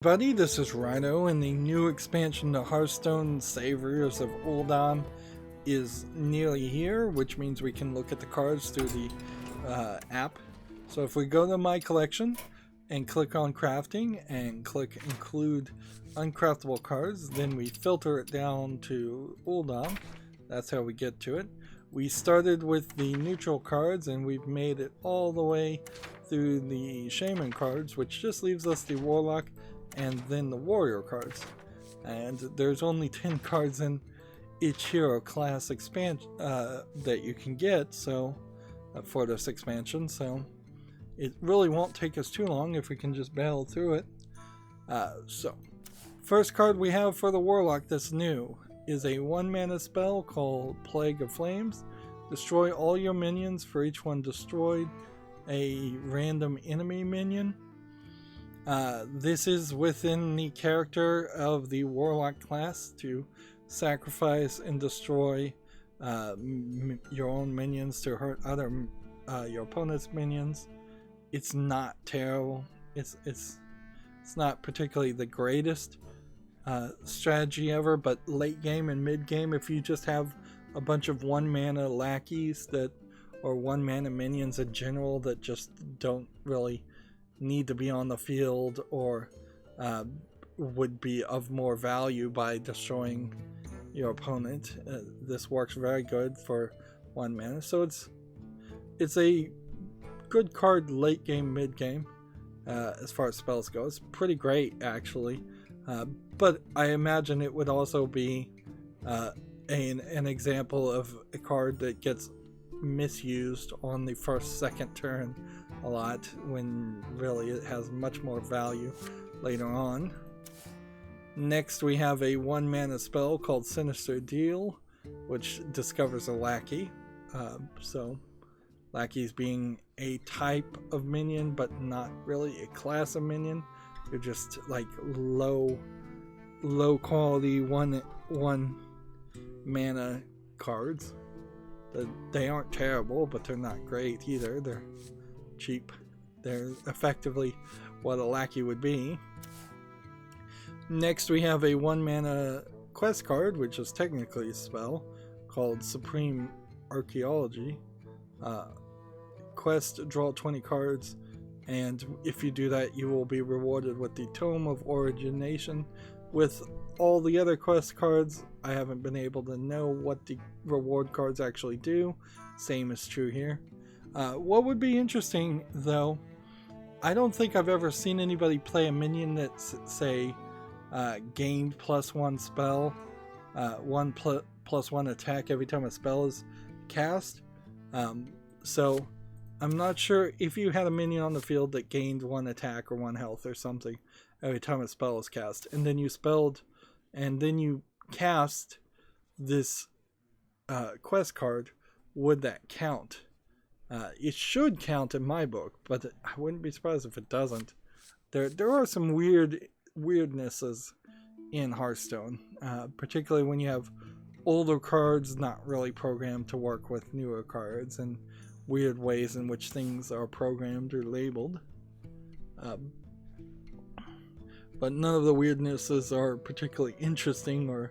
Buddy, this is Rydo, and the new expansion to Hearthstone, Saviors of Uldum, is nearly here, which means we can look at the cards through the app. So if we go to My Collection and click on Crafting and click Include Uncraftable Cards, then we filter it down to Uldum. That's how we get to it. We started with the neutral cards and we've made it all the way through the Shaman cards, which just leaves us the Warlock and then the warrior cards, and there's only 10 cards in each hero class expansion that you can get, so for this expansion, so it really won't take us too long if we can just battle through it. So first card we have for the Warlock that's new is a 1-mana spell called Plague of Flames. Destroy all your minions. For each one destroyed, a random enemy minion. This is within the character of the Warlock class to sacrifice and destroy your own minions to hurt other your opponent's minions. It's not terrible. It's not particularly the greatest strategy ever, but late game and mid game, if you just have a bunch of 1-mana lackeys that, or 1-mana minions in general that just don't really need to be on the field or would be of more value by destroying your opponent, this works very good for 1 mana. So it's a good card late game, mid game, as far as spells go. It's pretty great actually, but I imagine it would also be an example of a card that gets misused on the second turn a lot, when really it has much more value later on. Next we have a 1-mana spell called Sinister Deal, which discovers a lackey. So lackeys being a type of minion but not really a class of minion. They're just like low quality one mana cards. They aren't terrible, but they're not great either. They're cheap. They're effectively what a lackey would be. Next we have a 1-mana quest card, which is technically a spell, called Supreme Archaeology. Quest, draw 20 cards, and if you do that you will be rewarded with the Tome of Origination. With all the other quest cards, I haven't been able to know what the reward cards actually do. Same is true here. What would be interesting though, I don't think I've ever seen anybody play a minion that say gained +1 spell, +1 attack every time a spell is cast. So I'm not sure if you had a minion on the field that gained 1 attack or 1 health or something every time a spell is cast, and then you cast this quest card, would that count? It should count in my book, but I wouldn't be surprised if it doesn't. There are some weirdnesses in Hearthstone, particularly when you have older cards not really programmed to work with newer cards, and weird ways in which things are programmed or labeled. But none of the weirdnesses are particularly interesting or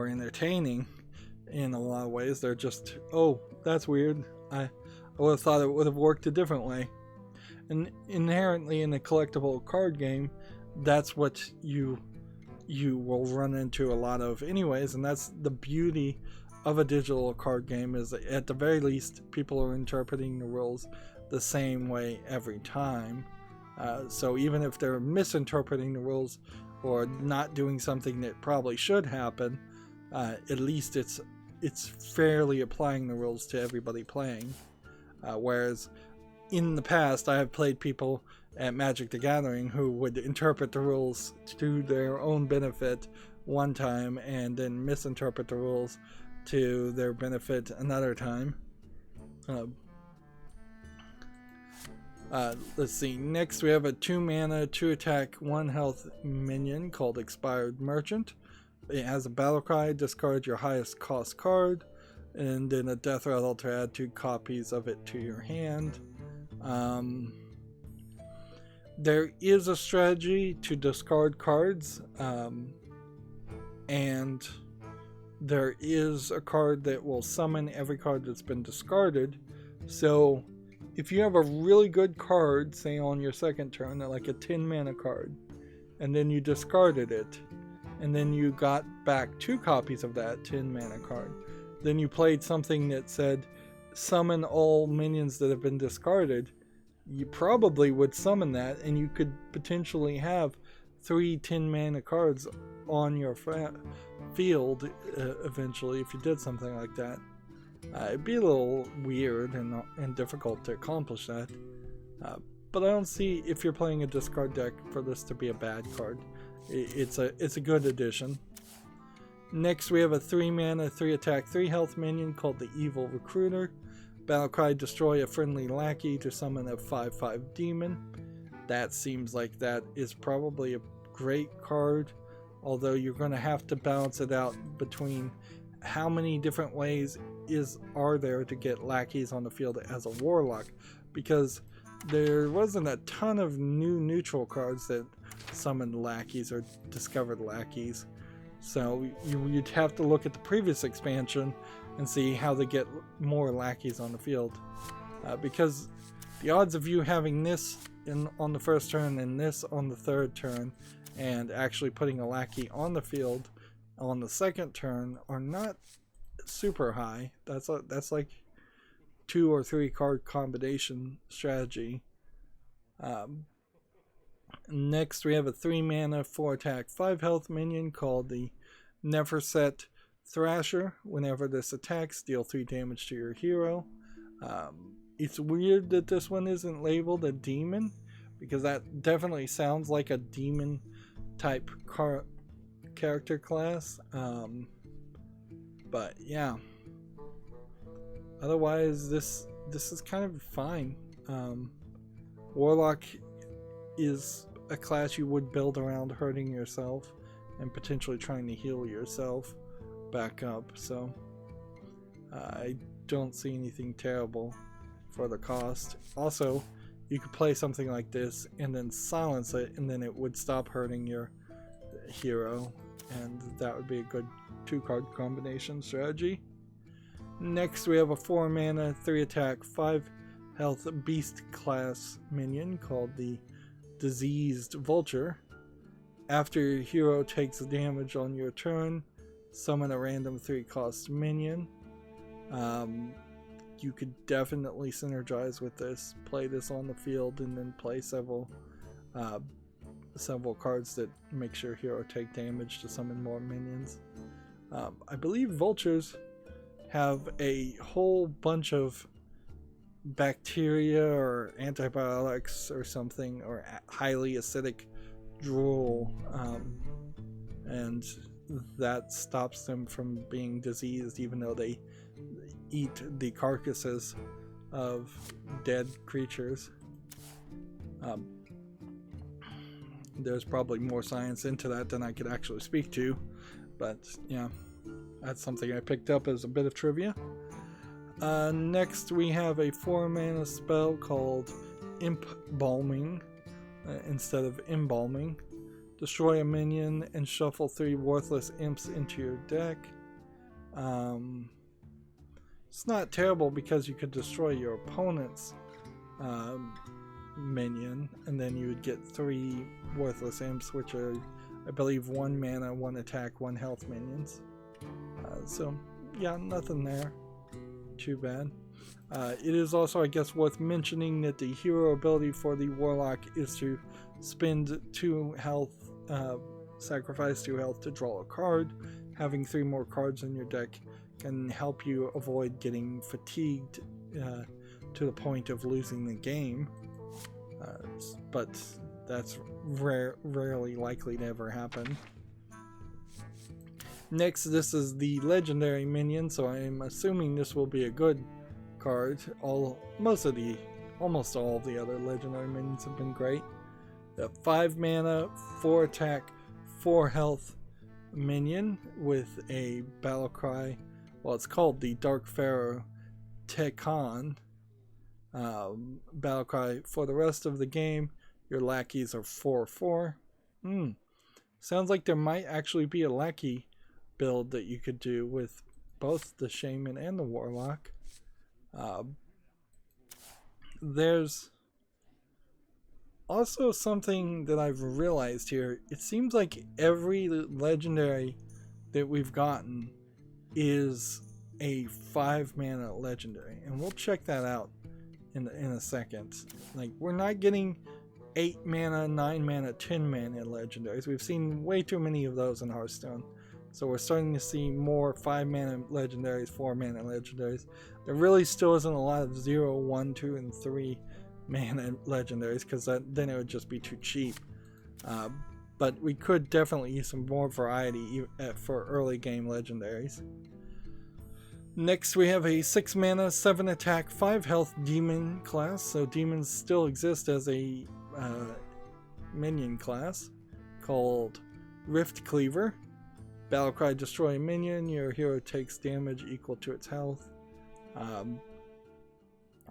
entertaining in a lot of ways. They're just, oh, that's weird. I would have thought it would have worked a different way. And inherently in a collectible card game, that's what you will run into a lot of anyways, and that's the beauty of a digital card game, is that at the very least people are interpreting the rules the same way every time. So even if they're misinterpreting the rules or not doing something that probably should happen, at least it's fairly applying the rules to everybody playing. Whereas in the past I have played people at Magic the Gathering who would interpret the rules to their own benefit one time and then misinterpret the rules to their benefit another time. Let's see, next we have a 2-mana 2-attack 1 health minion called Expired Merchant. It has a battle cry, discard your highest cost card, and then a death rattle to add 2 copies of it to your hand. There is a strategy to discard cards, and there is a card that will summon every card that's been discarded. So if you have a really good card, say on your second turn, like a 10 mana card, and then you discarded it, and then you got back 2 copies of that 10 mana card, then you played something that said summon all minions that have been discarded, you probably would summon that, and you could potentially have 3 10 mana cards on your field eventually if you did something like that. It'd be a little weird and difficult to accomplish that, but I don't see, if you're playing a discard deck, for this to be a bad card. It's a good addition. Next we have a 3 mana 3 attack 3 health minion called the Evil Recruiter. Battlecry, destroy a friendly lackey to summon a 5/5 demon. That seems like that is probably a great card, although you're going to have to balance it out between how many different ways are there to get lackeys on the field as a Warlock, because there wasn't a ton of new neutral cards that summoned lackeys or discovered lackeys. So you'd have to look at the previous expansion and see how they get more lackeys on the field, because the odds of you having this on the first turn and this on the third turn, and actually putting a lackey on the field on the second turn, are not super high. That's like 2 or 3 card combination strategy. Next we have a 3 mana 4 attack 5 health minion called the Neverset Thrasher. Whenever this attacks, deal 3 damage to your hero. It's weird that this one isn't labeled a demon, because that definitely sounds like a demon type character class. But yeah, otherwise this is kind of fine. Warlock is a class you would build around hurting yourself and potentially trying to heal yourself back up, so I don't see anything terrible for the cost. Also, you could play something like this and then silence it, and then it would stop hurting your hero, and that would be a good 2-card combination strategy. Next we have a 4 mana 3 attack 5 health beast class minion called the Diseased Vulture. After your hero takes damage on your turn, summon a random 3-cost minion. You could definitely synergize with this, play this on the field, and then play several cards that make your hero take damage to summon more minions. I believe vultures have a whole bunch of bacteria or antibiotics or something, or highly acidic drool, and that stops them from being diseased, even though they eat the carcasses of dead creatures. There's probably more science into that than I could actually speak to, but yeah, that's something I picked up as a bit of trivia. Next we have a 4 mana spell called Embalming instead of Embalming. Destroy a minion and shuffle 3 worthless imps into your deck. It's not terrible because you could destroy your opponent's minion, and then you would get 3 worthless imps, which are, I believe, 1 mana, 1 attack, 1 health minions. So yeah, nothing there too bad. It is also, I guess, worth mentioning that the hero ability for the Warlock is to spend 2 health, sacrifice 2 health to draw a card. Having 3 more cards in your deck can help you avoid getting fatigued to the point of losing the game, but that's rarely likely to ever happen. Next, this is the legendary minion, so I'm assuming this will be a good card. Almost all of the other legendary minions have been great. The 5 mana, 4 attack, 4 health minion with a battle cry. Well, it's called the Dark Pharaoh Tekon battle cry. For the rest of the game, Your lackeys are 4/4. Sounds like there might actually be a lackey build that you could do with both the Shaman and the Warlock. There's also something that I've realized here. It seems like every legendary that we've gotten is a 5-mana legendary, and we'll check that out in a second. Like, we're not getting 8-mana, 9-mana, 10-mana legendaries. We've seen way too many of those in Hearthstone. So we're starting to see more 5-mana legendaries, 4-mana legendaries. There really still isn't a lot of 0, 1, 2, and 3-mana legendaries, because then it would just be too cheap. But we could definitely use some more variety for early game legendaries. Next we have a 6-mana, 7-attack, 5-health demon class. So demons still exist as a minion class called Rift Cleaver. Battlecry, destroy a minion. Your hero takes damage equal to its health.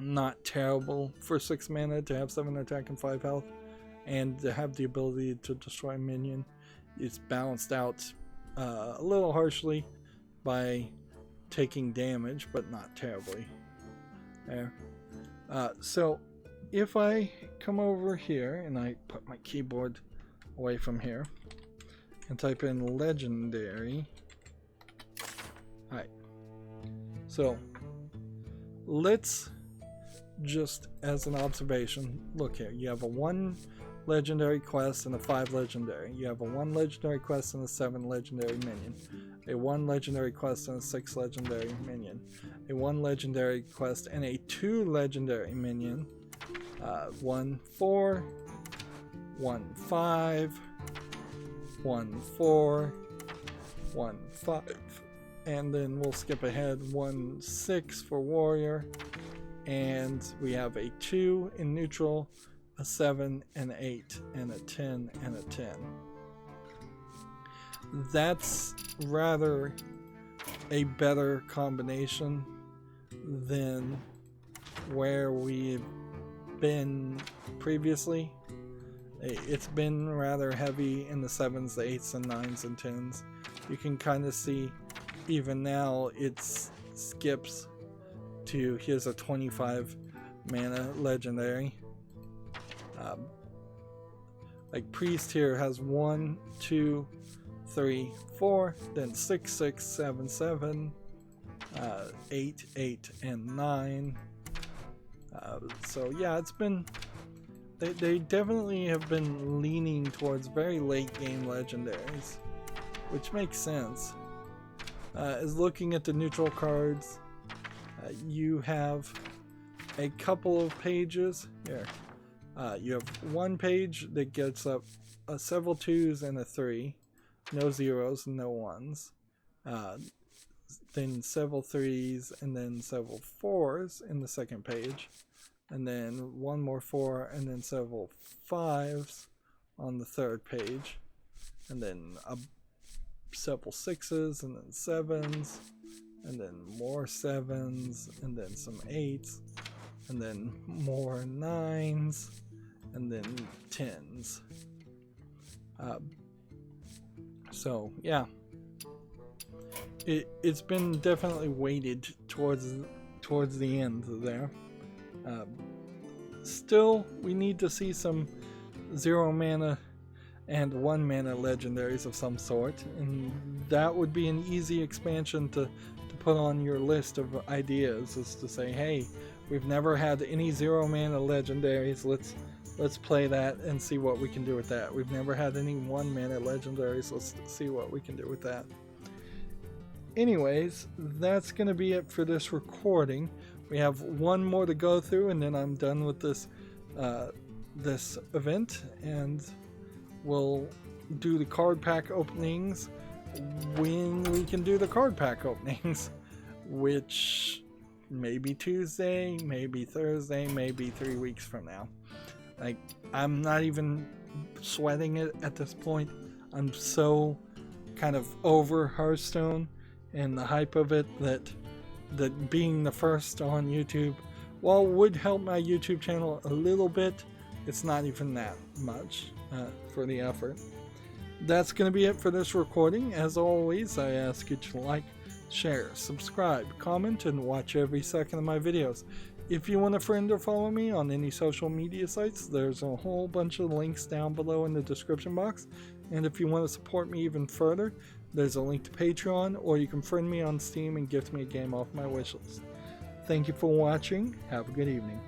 Not terrible for 6 mana to have 7 attack and 5 health, and to have the ability to destroy a minion. It's balanced out a little harshly by taking damage, but not terribly. There. So if I come over here and I put my keyboard away from here and type in legendary. Alright. So let's just, as an observation, look here. You have a 1 legendary quest and a 5 legendary. You have a 1 legendary quest and a 7 legendary minion. A 1 legendary quest and a 6 legendary minion. A 1 legendary quest and a 2 legendary minion. 1 4, 1 5, 1 4, 1 5, and then we'll skip ahead. 1 6 for warrior, and we have a 2 in neutral, a 7, an 8, and a 10, and a 10. That's rather a better combination than where we've been previously. It's been rather heavy in the 7s, the 8s, and 9s, and 10s. You can kind of see even now it skips to, here's a 25 mana legendary. Like Priest here has 1, 2, 3, 4, then 6, 6, 7, 7, 8, 8, and 9. So yeah, it's been, they definitely have been leaning towards very late game legendaries, which makes sense. Is looking at the neutral cards, you have a couple of pages here. You have one page that gets up several 2s and a 3, no 0s and no 1s, then several 3s and then several 4s in the second page, and then one more 4 and then several 5s on the third page, and then several 6s and then 7s, and then more 7s, and then some 8s, and then more 9s, and then 10s. So yeah, it's been definitely weighted towards the end there. Still, we need to see some 0 mana and 1 mana legendaries of some sort, and that would be an easy expansion to put on your list of ideas, is to say, hey, we've never had any 0 mana legendaries, let's play that and see what we can do with that. We've never had any 1 mana legendaries, let's see what we can do with that. Anyways, that's going to be it for this recording. We have one more to go through, and then I'm done with this this event, and we'll do the card pack openings when we can do the card pack openings, which maybe Tuesday, maybe Thursday, maybe 3 weeks from now. Like, I'm not even sweating it at this point. I'm so kind of over Hearthstone and the hype of it that being the first on YouTube, while would help my YouTube channel a little bit, It's not even that much for the effort. That's going to be it for this recording. As always, I ask you to like, share, subscribe, comment, and watch every second of my videos. If you want to friend or follow me on any social media sites, there's a whole bunch of links down below in the description box. And if you want to support me even further, there's a link to Patreon, or you can friend me on Steam and gift me a game off my wishlist. Thank you for watching. Have a good evening.